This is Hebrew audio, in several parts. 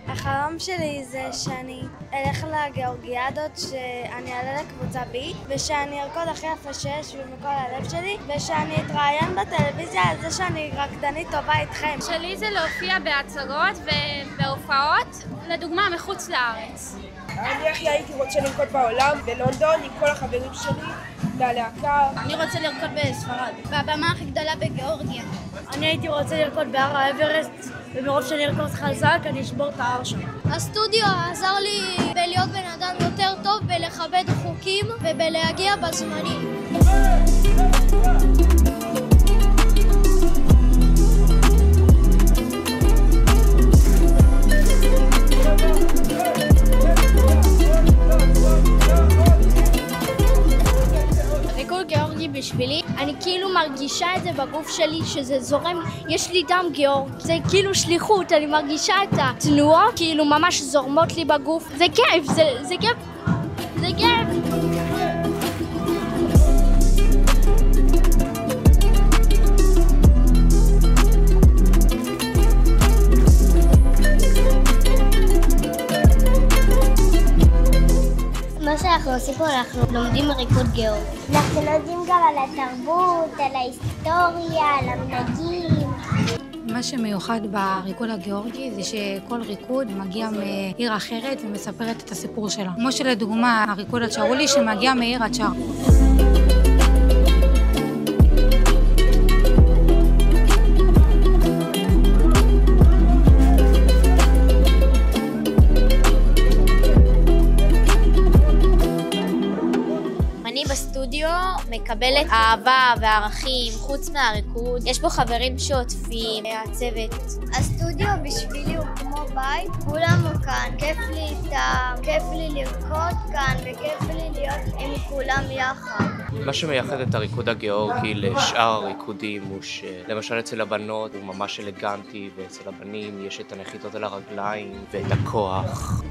החלום שלי זה שאני אלך לגיאורגיאדות, שאני אעלה לקבוצה B ושאני ארקוד הכי יפה שיש ומכל הלב שלי ושאני אתראיין בטלוויזיה על זה שאני רקדנית טובה איתכם. שלי זה להופיע בהצגות ובהופעות, לדוגמה מחוץ לארץ. אני הכי הייתי רוצה לרקוד בעולם, בלונדון עם כל החברים שלי, מהלהקה. אני רוצה לרקוד בספרד, והבמה הכי גדולה בגיאורגיה. אני הייתי רוצה לרקוד בהר האברסט ומרוב שאני ארקוד חזק אני אשבור את ההר שם. הסטודיו עזר לי בלהיות בן אדם יותר טוב, בלכבד חוקים ובלהגיע בזמנים. ריקוד גיאורגי בשבילי, אני כאילו מרגישה את זה בגוף שלי שזה זורם, יש לי דם גיאורג, זה כאילו שליחות, אני מרגישה את התנועות כאילו ממש זורמות לי בגוף, זה כיף, זה כיף, זה כיף. מה שאנחנו עושים פה, אנחנו לומדים ריקוד גיאורגי. אנחנו לומדים גם על התרבות, על ההיסטוריה, על המנהגים. מה שמיוחד בריקוד הגיאורגי זה שכל ריקוד מגיע מעיר אחרת ומספרת את הסיפור שלה. כמו שלדוגמה הריקוד הצ'רולי שמגיע מעיר הצ'ר. אני בסטודיו מקבלת אהבה וערכים חוץ מהריקוד. יש פה חברים שעוטפים, הצוות. הסטודיו בשבילי הוא כמו בית, כולם כאן, כיף לי איתם, כיף לי לרקוד כאן וכיף לי להיות עם כולם יחד. מה שמייחד את הריקוד הגיאורגי לשאר הריקודים הוא שלמשל אצל הבנות הוא ממש אלגנטי ואצל הבנים יש את הנחיתות על הרגליים ואת הכוח.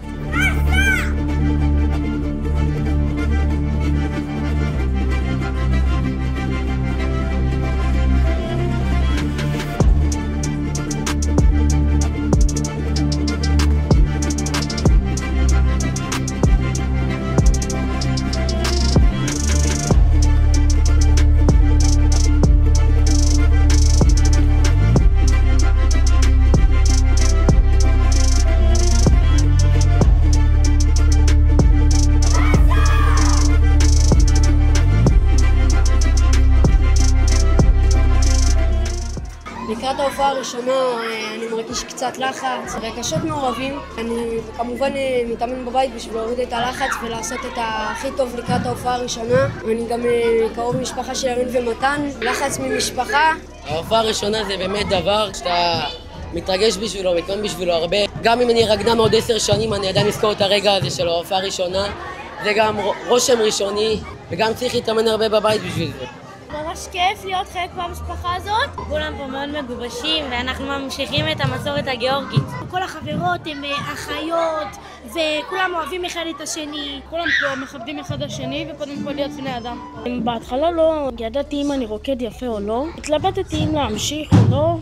לקראת ההופעה הראשונה אני מרגיש קצת לחץ, רגשות מעורבים. אני כמובן מתאמן בבית בשביל להוריד את הלחץ ולעשות את הכי טוב לקראת ההופעה הראשונה. אני גם קרוב משפחה של ירין ומתן, לחץ ממשפחה. ההופעה הראשונה זה באמת דבר שאתה מתרגש בשבילו, מתאמן בשבילו הרבה. גם אם אני רקדן עוד 10 שנים אני עדיין אזכור את הרגע הזה של ההופעה הראשונה. זה גם רושם ראשוני וגם צריך להתאמן הרבה בבית בשביל זה. ממש כיף להיות חלק מהמשפחה הזאת. כולם פה מאוד מגובשים ואנחנו ממשיכים את המסורת הגיאורגית. כל החברות הן אחיות וכולם אוהבים אחד את השני. כולם פה מכבדים אחד השני וקודם כל להיות בני אדם. בהתחלה לא ידעתי אם אני רוקד יפה או לא. התלבטתי אם להמשיך או לא.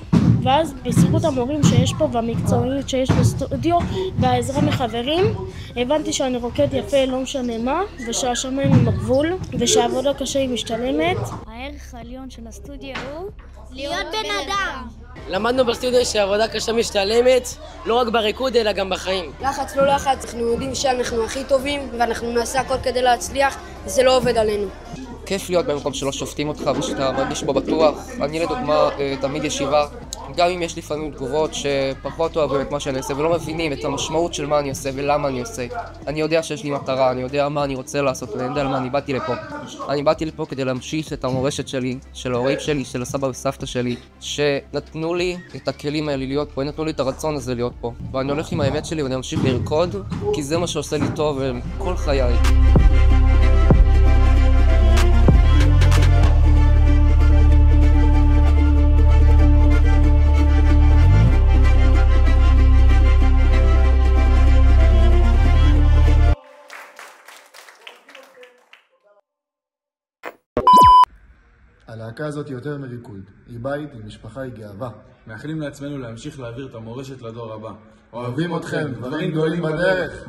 ואז בזכות המורים שיש פה והמקצועיות שיש בסטודיו והעזרה מחברים, הבנתי שאני רוקד יפה לא משנה מה, ושהשמיים עם הגבול, ושהעבודה קשה היא משתלמת. הערך העליון של הסטודיו הוא להיות בן אדם. למדנו בסטודיו שהעבודה קשה משתלמת, לא רק בריקוד אלא גם בחיים. לחץ לא לחץ, אנחנו יודעים שאנחנו הכי טובים ואנחנו נעשה הכל כדי להצליח, זה לא עובד עלינו. כיף להיות במקום שלא שופטים אותך ושאתה מרגיש בו בטוח. אני לדוגמה תמיד ישיבה, גם אם יש לפעמים תגובות שפחות אוהבים את מה שאני עושה ולא מבינים את המשמעות של מה אני עושה ולמה אני עושה. אני יודע שיש לי מטרה, אני יודע מה אני רוצה לעשות ואני יודע למה אני באתי לפה. אני באתי לפה כדי להמשיך את המורשת שלי, של ההורים שלי, של הסבא וסבתא שלי, שנתנו לי את הכלים האלה להיות פה, נתנו לי את הרצון הזה להיות פה. ואני הולך עם האמת שלי ואני אמשיך לרקוד, כי זה מה שעושה לי טוב כל חיי. הלהקה הזאת היא יותר מריקוד. היא בית, היא משפחה, היא גאווה. מאחלים לעצמנו להמשיך להעביר את המורשת לדור הבא. אוהבים אתכם, דברים גדולים בדרך.